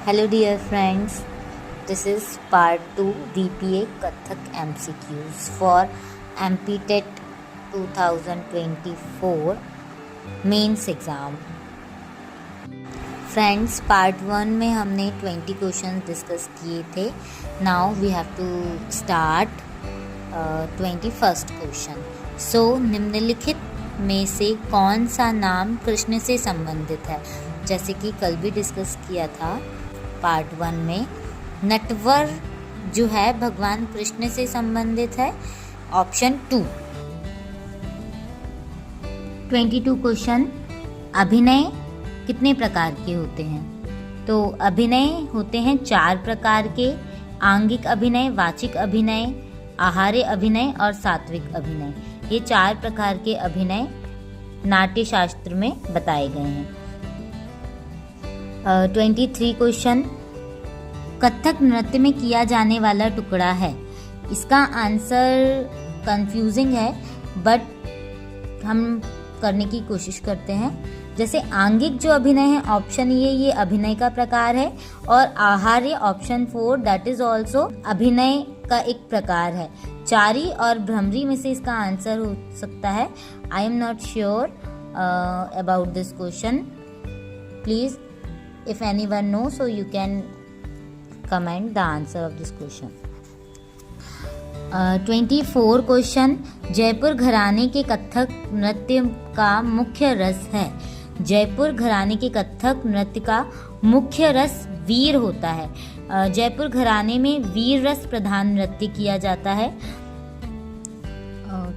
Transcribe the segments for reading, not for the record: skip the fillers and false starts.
Hello dear friends, this is part 2 DPA Kathak MCQs for MPTET 2024 mains exam. Friends, part 1 में हमने 20 question discuss किए थे। Now we have to start 21st question. So निम्नलिखित में से कौन सा नाम कृष्ण से संबंधित है? जैसे कि कल भी डिस्कस किया था पार्ट 1 में, नटवर जो है भगवान कृष्ण से संबंधित है, ऑप्शन 2। 22 क्वेश्चन, अभिनय कितने प्रकार के होते हैं? तो अभिनय होते हैं 4 प्रकार के: आंगिक अभिनय, वाचिक अभिनय, आहार्य अभिनय और सात्विक अभिनय। ये 4 प्रकार के अभिनय नाट्य शास्त्र में बताए गए हैं। 23 क्वेश्चन, कथक नृत्य में किया जाने वाला टुकड़ा है। इसका आंसर कंफ्यूजिंग है, बट हम करने की कोशिश करते हैं। जैसे आंगिक जो अभिनय है, ऑप्शन ये अभिनय का प्रकार है, और आहार्य ऑप्शन 4 दैट इज ऑल्सो अभिनय का एक प्रकार है। चारी और भ्रमरी में से इसका आंसर हो सकता है। I am not sure about this question. Please if anyone knows, so you can comment the answer of this question. 24 question, Jaipur घराने के कथक नृत्य का मुख्य रस है। जयपुर घराने के कथक नृत्य का मुख्य रस वीर होता है। जयपुर घराने में वीर रस प्रधान नृत्य किया जाता है।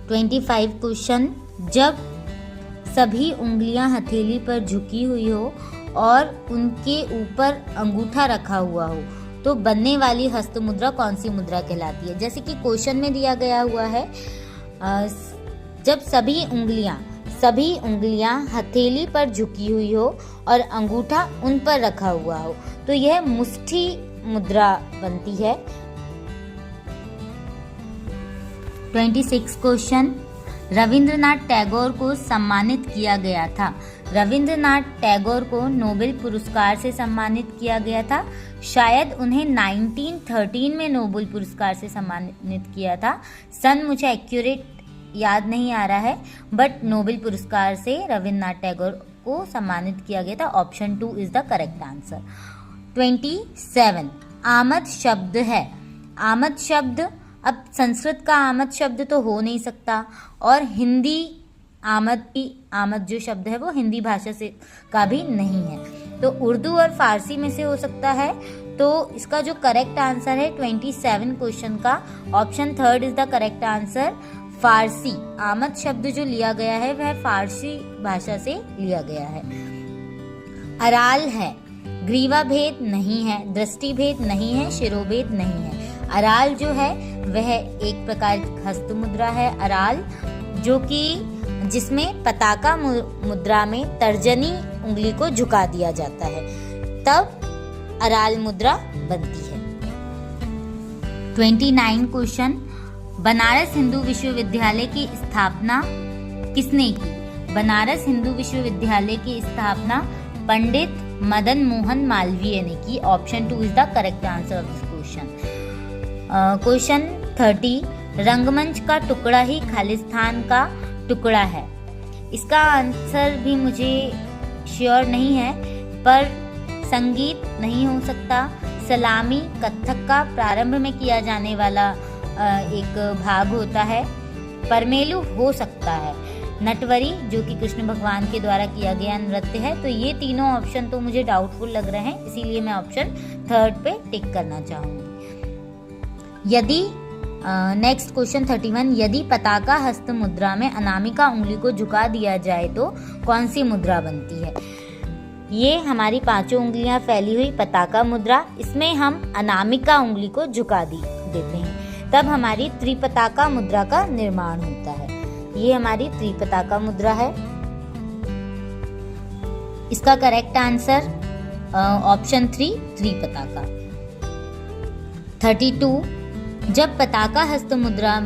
25 क्वेश्चन, जब सभी उंगलियां हथेली पर झुकी हुई हो और उनके ऊपर अंगूठा रखा हुआ हो तो बनने वाली हस्त मुद्रा कौन सी मुद्रा कहलाती है? जैसे कि क्वेश्चन में दिया गया हुआ है, जब सभी उंगलियां हथेली पर झुकी हुई हो और अंगूठा उन पर रखा हुआ हो तो यह मुष्टि मुद्रा बनती है। 26 क्वेश्चन, रविंद्रनाथ टैगोर को सम्मानित किया गया था। रविंद्रनाथ टैगोर को नोबेल पुरस्कार से सम्मानित किया गया था। शायद उन्हें 1913 में नोबेल पुरस्कार से सम्मानित किया था। सन मुझे एक्यूरेट याद नहीं आ रहा है, बट नोबेल पुरस्कार से रविंद्रनाथ टैगोर को सम्मानित किया गया था। Option 2 is the correct answer. 27, आमद शब्द है। आमद शब्द, अब संस्कृत का आमद शब्द तो हो नहीं सकता, और हिंदी आमद जो शब्द है वो हिंदी भाषा से का भी नहीं है, तो उर्दू और फारसी में से हो सकता है। तो इसका जो करेक्ट आंसर है 27 क्वेश्चन का, option 3 is the correct answer, Farsi. आमद शब्द जो लिया गया है वह फारसी भाषा से लिया गया है। अराल है, ग्रीवा भेद नहीं है, दृष्टि भेद नहीं है, शिरोभेद नहीं है। अराल जो है वह एक प्रकार की हस्त मुद्रा है। अराल जो कि जिसमें पताका मुद्रा में तर्जनी उंगली को झुका दिया जाता है, तब अराल मुद्रा बनती है। 29 क्वेश्चन, बनारस हिंदू विश्वविद्यालय की स्थापना किसने की? बनारस हिंदू विश्वविद्यालय की स्थापना पंडित मदन मोहन मालवीय ने की। Option 2 is the correct answer of this question. Question 30, रंगमंच का टुकड़ा ही खालिस्तान का टुकड़ा है। इसका आंसर भी मुझे श्योर नहीं है, पर संगीत नहीं हो सकता। सलामी कथक का प्रारंभ में किया जाने वाला एक भाग होता है। परमेलु हो सकता है। नटवरी जो कि कृष्ण भगवान के द्वारा किया गया नृत्य है। तो ये तीनों ऑप्शन तो मुझे डाउटफुल लग रहे हैं, इसीलिए मैं ऑप्शन 3 पे टिक करना चाहूंगी। यदि नेक्स्ट क्वेश्चन 31, यदि पताका हस्त मुद्रा में अनामिका उंगली को झुका दिया जाए तो कौन सी मुद्रा बनती है? ये हमारी 5 उंगलियां फैली हुई पताका मुद्रा, इसमें हम अनामिका उंगली को झुका देते हैं, तब हमारी त्रिपताका मुद्रा का निर्माण होता है। ये हमारी त्रिपताका मुद्रा है। इसका करेक्ट आंसर ऑप्शन 3 त्रिपताका। 32, जब पताका हस्त मुद्रा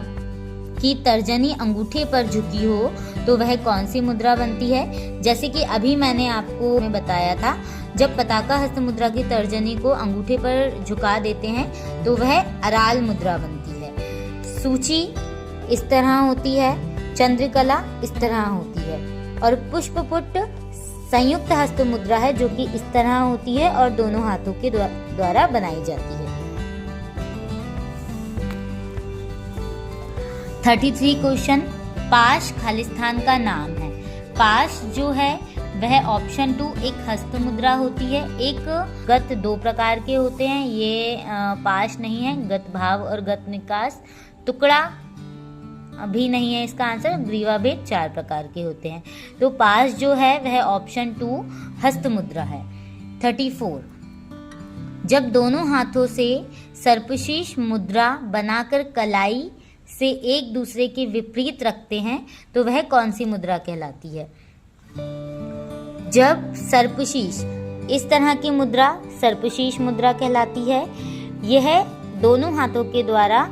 की तर्जनी अंगूठे पर झुकी हो तो वह कौन सी मुद्रा बनती है? जैसे कि अभी मैंने आपको बताया था, जब पताका हस्त मुद्रा की तर्जनी को अंगूठे पर झुका देते हैं तो वह अराल मुद्रा बनती है। सूची इस तरह होती है, चंद्रकला इस तरह होती है और पुष्पपुट संयुक्त हस्त मुद्रा है जो कि इस तरह होती है और दोनों हाथों के द्वारा बनाई जाती है। 33 क्वेश्चन, पाश खालिस्तान का नाम है। पाश जो है वह ऑप्शन 2 एक हस्त मुद्रा होती है। एक गत 2 प्रकार के होते हैं, ये पाश नहीं है। गत भाव और गत निकास। टुकड़ा भी नहीं है इसका आंसर। ग्रीवाभेद 4 प्रकार के होते हैं। तो पाश जो है वह ऑप्शन 2 हस्त मुद्रा है। 34, जब दोनों हाथों से सर्पशीर्ष मुद्रा बनाकर कलाई से एक दूसरे के विपरीत रखते हैं तो वह कौन सी मुद्रा कहलाती है? जब सर्पशीर्ष इस तरह की मुद्रा सर्पशीर्ष मुद्रा कहलाती है। यह दोनों हाथों के द्वारा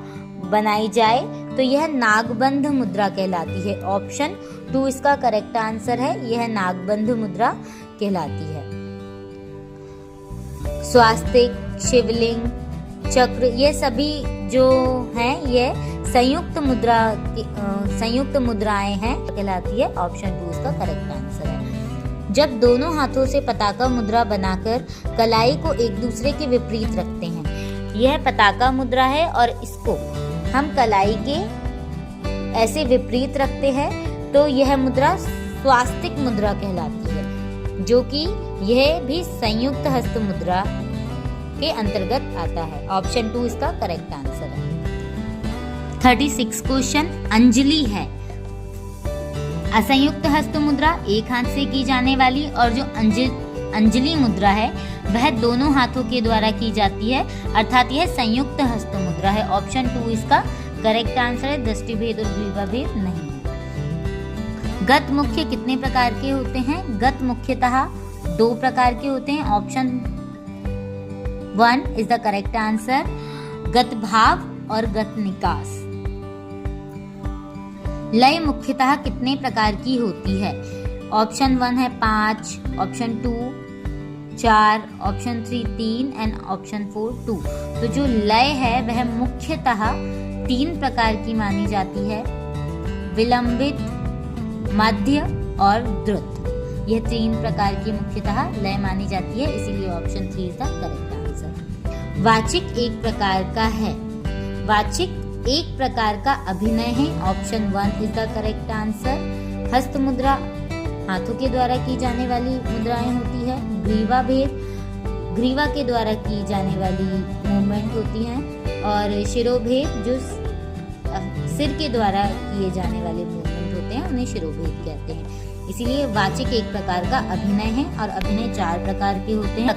बनाई जाए तो यह नागबंध मुद्रा कहलाती है। ऑप्शन 2 इसका करेक्ट आंसर है। यह नागबंध मुद्रा कहलाती है। स्वास्तिक, शिवलिंग, चक्र, ये सभी जो हैं ये संयुक्त मुद्राएं हैं कहलाती है। ऑप्शन 2 इसका करेक्ट आंसर है। जब दोनों हाथों से पताका मुद्रा बनाकर कलाई को एक दूसरे के विपरीत रखते हैं, यह पताका मुद्रा है और इसको हम कलाई के ऐसे विपरीत रखते हैं तो यह मुद्रा स्वास्तिक मुद्रा कहलाती है, जो कि यह भी संयुक्त हस्त मुद्रा के अंतर्गत आता है। ऑप्शन 2 इसका करेक्ट आंसर है। 36 क्वेश्चन, अंजलि है। असंयुक्त हस्त मुद्रा एक हाथ से की जाने वाली और जो अंजलि मुद्रा है वह दोनों हाथों के द्वारा की जाती है, अर्थात यह संयुक्त हस्त मुद्रा है। ऑप्शन 2 इसका करेक्ट आंसर है। दृष्टिभेद और ग्रीवाभेद नहीं है। गत मुख्य कितने प्रकार के होते हैं? गत मुख्यतः 2 प्रकार के होते हैं। Option 1 is the correct answer. गत भाव और गत निकास। लय मुख्यतः कितने प्रकार की होती है? ऑप्शन 1 है 5, ऑप्शन 2 4, ऑप्शन 3 3 एंड ऑप्शन 4 2। तो जो लय है वह मुख्यतः 3 प्रकार की मानी जाती है, विलंबित, मध्य और द्रुत। यह 3 प्रकार की मुख्यतः लय मानी जाती है, इसीलिए option 3 is the correct answer. वाचिक एक प्रकार का है। वाचिक एक प्रकार का अभिनय है। Option 1 is the correct answer. हस्त मुद्रा हाथों के द्वारा की जाने वाली मुद्राएं होती है। ग्रीवाभेद ग्रीवा के द्वारा की जाने वाली मूवमेंट होती हैं और शिरोभेद जो सिर के द्वारा किए जाने वाले मूवमेंट होते हैं उन्हें शिरोभेद कहते हैं। इसीलिए वाचिक एक प्रकार का अभिनय है और अभिनय 4 प्रकार के होते हैं।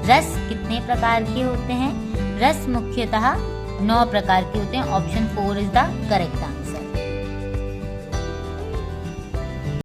रस कितने प्रकार के होते हैं? रस मुख्यतः 9 प्रकार के होते हैं। Option 4 is the correct answer.